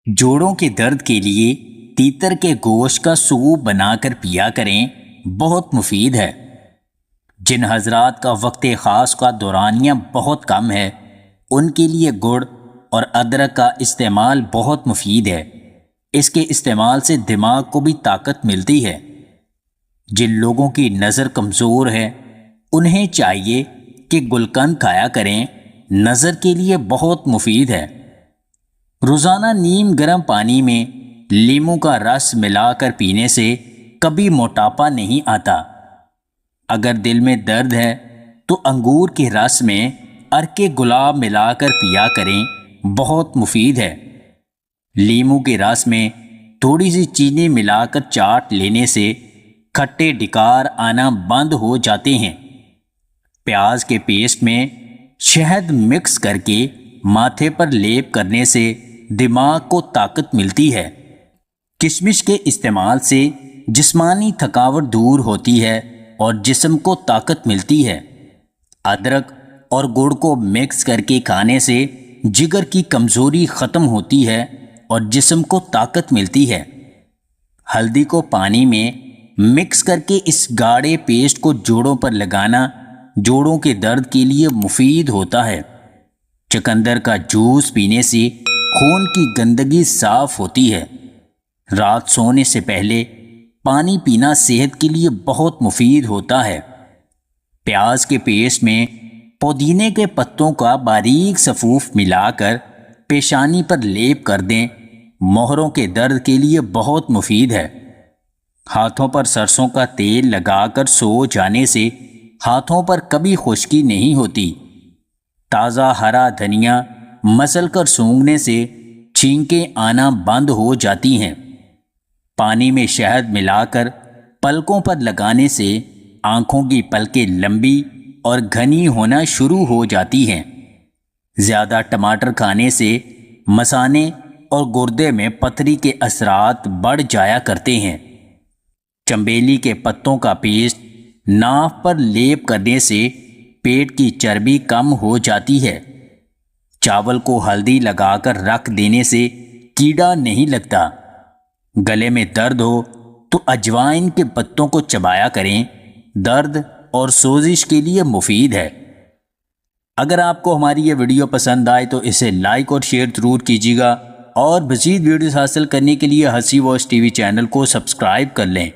جوڑوں کے درد کے لیے تیتر کے گوشت کا سوپ بنا کر پیا کریں، بہت مفید ہے۔ جن حضرات کا وقت خاص کا دورانیہ بہت کم ہے، ان کے لیے گڑ اور ادرک کا استعمال بہت مفید ہے۔ اس کے استعمال سے دماغ کو بھی طاقت ملتی ہے۔ جن لوگوں کی نظر کمزور ہے، انہیں چاہیے کہ گلقند کھایا کریں، نظر کے لیے بہت مفید ہے۔ روزانہ نیم گرم پانی میں لیموں کا رس ملا کر پینے سے کبھی موٹاپا نہیں آتا۔ اگر دل میں درد ہے تو انگور کے رس میں عرق گلاب ملا کر پیا کریں، بہت مفید ہے۔ لیموں کے رس میں تھوڑی سی چینی ملا کر چاٹ لینے سے کھٹے ڈکار آنا بند ہو جاتے ہیں۔ پیاز کے پیسٹ میں شہد مکس کر کے ماتھے پر لیپ کرنے سے دماغ کو طاقت ملتی ہے۔ کشمش کے استعمال سے جسمانی تھکاوٹ دور ہوتی ہے اور جسم کو طاقت ملتی ہے۔ ادرک اور گڑ کو مکس کر کے کھانے سے جگر کی کمزوری ختم ہوتی ہے اور جسم کو طاقت ملتی ہے۔ ہلدی کو پانی میں مکس کر کے اس گاڑھے پیسٹ کو جوڑوں پر لگانا جوڑوں کے درد کے لیے مفید ہوتا ہے۔ چقندر کا جوس پینے سے خون کی گندگی صاف ہوتی ہے۔ رات سونے سے پہلے پانی پینا صحت کے لیے بہت مفید ہوتا ہے۔ پیاز کے پیسٹ میں پودینے کے پتوں کا باریک صفوف ملا کر پیشانی پر لیپ کر دیں، مہروں کے درد کے لیے بہت مفید ہے۔ ہاتھوں پر سرسوں کا تیل لگا کر سو جانے سے ہاتھوں پر کبھی خشکی نہیں ہوتی۔ تازہ ہرا دھنیا مسل کر سونگھنے سے چھینکیں آنا بند ہو جاتی ہیں۔ پانی میں شہد ملا کر پلکوں پر لگانے سے آنکھوں کی پلکیں لمبی اور گھنی ہونا شروع ہو جاتی ہیں۔ زیادہ ٹماٹر کھانے سے مثانے اور گردے میں پتھری کے اثرات بڑھ جایا کرتے ہیں۔ چنبیلی کے پتوں کا پیسٹ ناف پر لیپ کرنے سے پیٹ کی چربی کم ہو جاتی ہے۔ چاول کو ہلدی لگا کر رکھ دینے سے کیڑا نہیں لگتا۔ گلے میں درد ہو تو اجوائن کے پتوں کو چبایا کریں، درد اور سوزش کے لیے مفید ہے۔ اگر آپ کو ہماری یہ ویڈیو پسند آئے تو اسے لائک اور شیئر ضرور کیجیے گا، اور مزید ویڈیوز حاصل کرنے کے لیے ہنسی واچ ٹی وی چینل کو سبسکرائب کر لیں۔